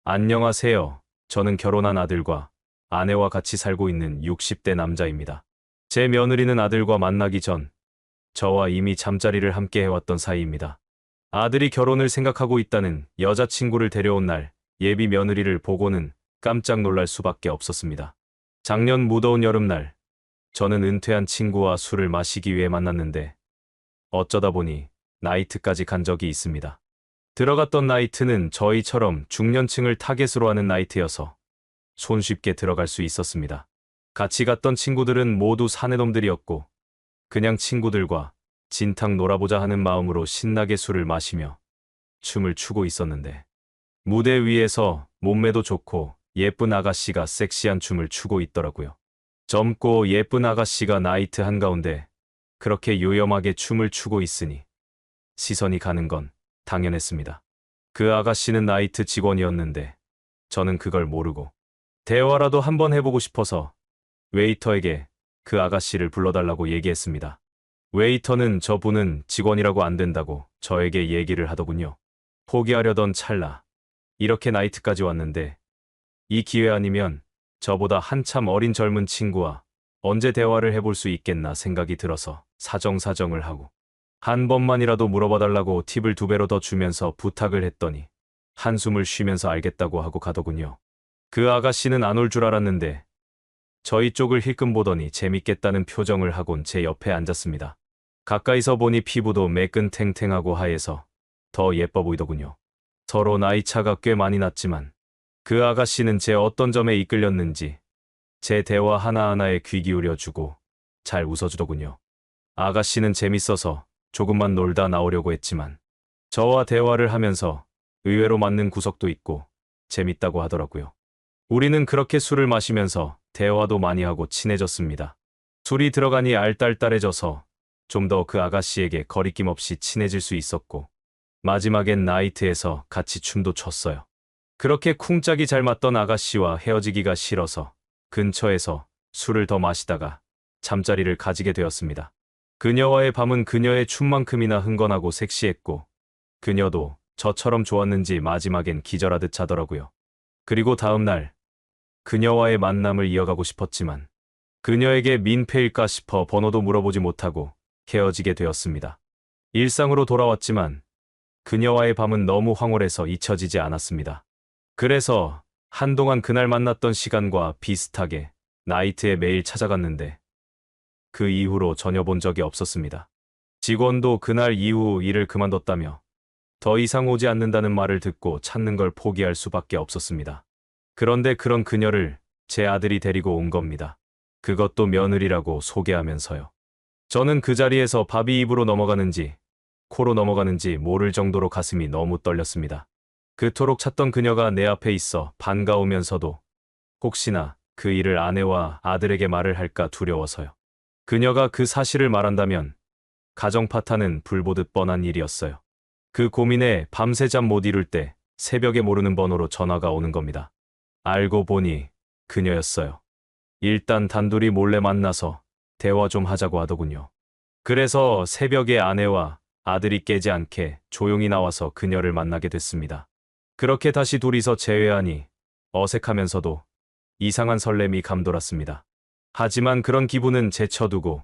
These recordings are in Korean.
안녕하세요. 저는 결혼한 아들과 아내와 같이 살고 있는 60대 남자입니다. 제 며느리는 아들과 만나기 전 저와 이미 잠자리를 함께 해왔던 사이입니다. 아들이 결혼을 생각하고 있다는 여자친구를 데려온 날 예비 며느리를 보고는 깜짝 놀랄 수밖에 없었습니다. 작년 무더운 여름날 저는 은퇴한 친구와 술을 마시기 위해 만났는데 어쩌다 보니 나이트까지 간 적이 있습니다. 들어갔던 나이트는 저희처럼 중년층을 타겟으로 하는 나이트여서 손쉽게 들어갈 수 있었습니다. 같이 갔던 친구들은 모두 사내놈들이었고 그냥 친구들과 진탕 놀아보자 하는 마음으로 신나게 술을 마시며 춤을 추고 있었는데 무대 위에서 몸매도 좋고 예쁜 아가씨가 섹시한 춤을 추고 있더라고요. 젊고 예쁜 아가씨가 나이트 한가운데 그렇게 요염하게 춤을 추고 있으니 시선이 가는 건 당연했습니다. 그 아가씨는 나이트 직원이었는데 저는 그걸 모르고 대화라도 한번 해보고 싶어서 웨이터에게 그 아가씨를 불러달라고 얘기했습니다. 웨이터는 저분은 직원이라고 안 된다고 저에게 얘기를 하더군요. 포기하려던 찰나 이렇게 나이트까지 왔는데 이 기회 아니면 저보다 한참 어린 젊은 친구와 언제 대화를 해볼 수 있겠나 생각이 들어서 사정사정을 하고 한 번만이라도 물어봐달라고 팁을 2배로 더 주면서 부탁을 했더니 한숨을 쉬면서 알겠다고 하고 가더군요. 그 아가씨는 안 올 줄 알았는데 저희 쪽을 힐끔 보더니 재밌겠다는 표정을 하곤 제 옆에 앉았습니다. 가까이서 보니 피부도 매끈탱탱하고 하얘서 더 예뻐 보이더군요. 서로 나이차가 꽤 많이 났지만 그 아가씨는 제 어떤 점에 이끌렸는지 제 대화 하나하나에 귀 기울여주고 잘 웃어주더군요. 아가씨는 재밌어서 조금만 놀다 나오려고 했지만 저와 대화를 하면서 의외로 맞는 구석도 있고 재밌다고 하더라고요. 우리는 그렇게 술을 마시면서 대화도 많이 하고 친해졌습니다. 술이 들어가니 알딸딸해져서 좀 더 그 아가씨에게 거리낌 없이 친해질 수 있었고 마지막엔 나이트에서 같이 춤도 췄어요. 그렇게 쿵짝이 잘 맞던 아가씨와 헤어지기가 싫어서 근처에서 술을 더 마시다가 잠자리를 가지게 되었습니다. 그녀와의 밤은 그녀의 춤만큼이나 흥건하고 섹시했고 그녀도 저처럼 좋았는지 마지막엔 기절하듯 자더라고요. 그리고 다음 날 그녀와의 만남을 이어가고 싶었지만 그녀에게 민폐일까 싶어 번호도 물어보지 못하고 헤어지게 되었습니다. 일상으로 돌아왔지만 그녀와의 밤은 너무 황홀해서 잊혀지지 않았습니다. 그래서 한동안 그날 만났던 시간과 비슷하게 나이트에 매일 찾아갔는데 그 이후로 전혀 본 적이 없었습니다. 직원도 그날 이후 일을 그만뒀다며 더 이상 오지 않는다는 말을 듣고 찾는 걸 포기할 수밖에 없었습니다. 그런데 그런 그녀를 제 아들이 데리고 온 겁니다. 그것도 며느리라고 소개하면서요. 저는 그 자리에서 밥이 입으로 넘어가는지 코로 넘어가는지 모를 정도로 가슴이 너무 떨렸습니다. 그토록 찾던 그녀가 내 앞에 있어 반가우면서도 혹시나 그 일을 아내와 아들에게 말을 할까 두려워서요. 그녀가 그 사실을 말한다면 가정 파탄은 불보듯 뻔한 일이었어요. 그 고민에 밤새 잠 못 이룰 때 새벽에 모르는 번호로 전화가 오는 겁니다. 알고 보니 그녀였어요. 일단 단둘이 몰래 만나서 대화 좀 하자고 하더군요. 그래서 새벽에 아내와 아들이 깨지 않게 조용히 나와서 그녀를 만나게 됐습니다. 그렇게 다시 둘이서 재회하니 어색하면서도 이상한 설렘이 감돌았습니다. 하지만 그런 기분은 제쳐두고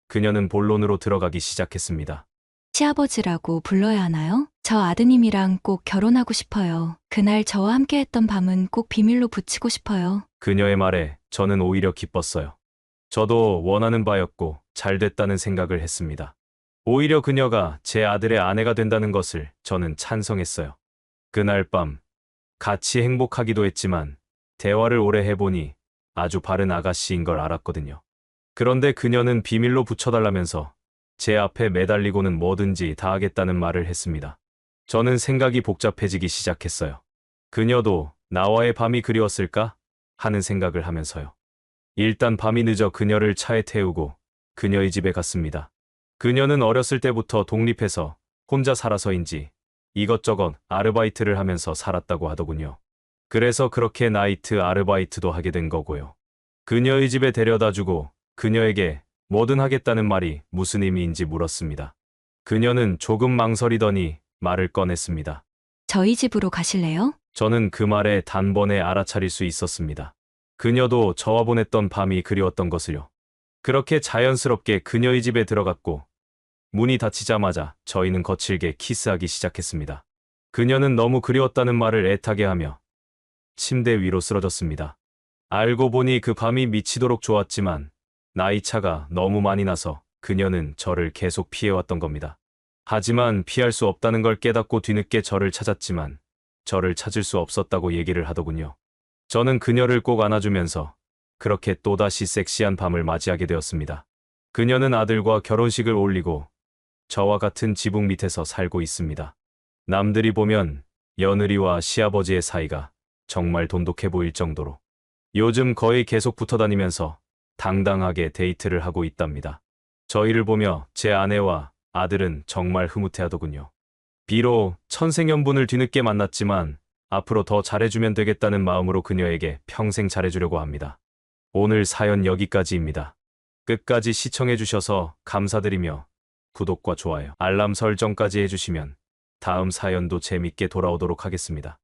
그녀는 본론으로 들어가기 시작했습니다. 시아버지라고 불러야 하나요? 저 아드님이랑 꼭 결혼하고 싶어요. 그날 저와 함께 했던 밤은 꼭 비밀로 붙이고 싶어요. 그녀의 말에 저는 오히려 기뻤어요. 저도 원하는 바였고 잘 됐다는 생각을 했습니다. 오히려 그녀가 제 아들의 아내가 된다는 것을 저는 찬성했어요. 그날 밤 같이 행복하기도 했지만 대화를 오래 해보니 아주 바른 아가씨인 걸 알았거든요. 그런데 그녀는 비밀로 붙여달라면서 제 앞에 매달리고는 뭐든지 다 하겠다는 말을 했습니다. 저는 생각이 복잡해지기 시작했어요. 그녀도 나와의 밤이 그리웠을까 하는 생각을 하면서요. 일단 밤이 늦어 그녀를 차에 태우고 그녀의 집에 갔습니다. 그녀는 어렸을 때부터 독립해서 혼자 살아서인지 이것저것 아르바이트를 하면서 살았다고 하더군요. 그래서 그렇게 나이트 아르바이트도 하게 된 거고요. 그녀의 집에 데려다주고 그녀에게 뭐든 하겠다는 말이 무슨 의미인지 물었습니다. 그녀는 조금 망설이더니 말을 꺼냈습니다. 저희 집으로 가실래요? 저는 그 말에 단번에 알아차릴 수 있었습니다. 그녀도 저와 보냈던 밤이 그리웠던 것을요. 그렇게 자연스럽게 그녀의 집에 들어갔고 문이 닫히자마자 저희는 거칠게 키스하기 시작했습니다. 그녀는 너무 그리웠다는 말을 애타게 하며 침대 위로 쓰러졌습니다. 알고 보니 그 밤이 미치도록 좋았지만 나이 차가 너무 많이 나서 그녀는 저를 계속 피해왔던 겁니다. 하지만 피할 수 없다는 걸 깨닫고 뒤늦게 저를 찾았지만 저를 찾을 수 없었다고 얘기를 하더군요. 저는 그녀를 꼭 안아주면서 그렇게 또다시 섹시한 밤을 맞이하게 되었습니다. 그녀는 아들과 결혼식을 올리고 저와 같은 지붕 밑에서 살고 있습니다. 남들이 보면 며느리와 시아버지의 사이가 정말 돈독해 보일 정도로 요즘 거의 계속 붙어 다니면서 당당하게 데이트를 하고 있답니다. 저희를 보며 제 아내와 아들은 정말 흐뭇해하더군요. 비록 천생연분을 뒤늦게 만났지만 앞으로 더 잘해주면 되겠다는 마음으로 그녀에게 평생 잘해주려고 합니다. 오늘 사연 여기까지입니다. 끝까지 시청해주셔서 감사드리며 구독과 좋아요, 알람 설정까지 해주시면 다음 사연도 재밌게 돌아오도록 하겠습니다.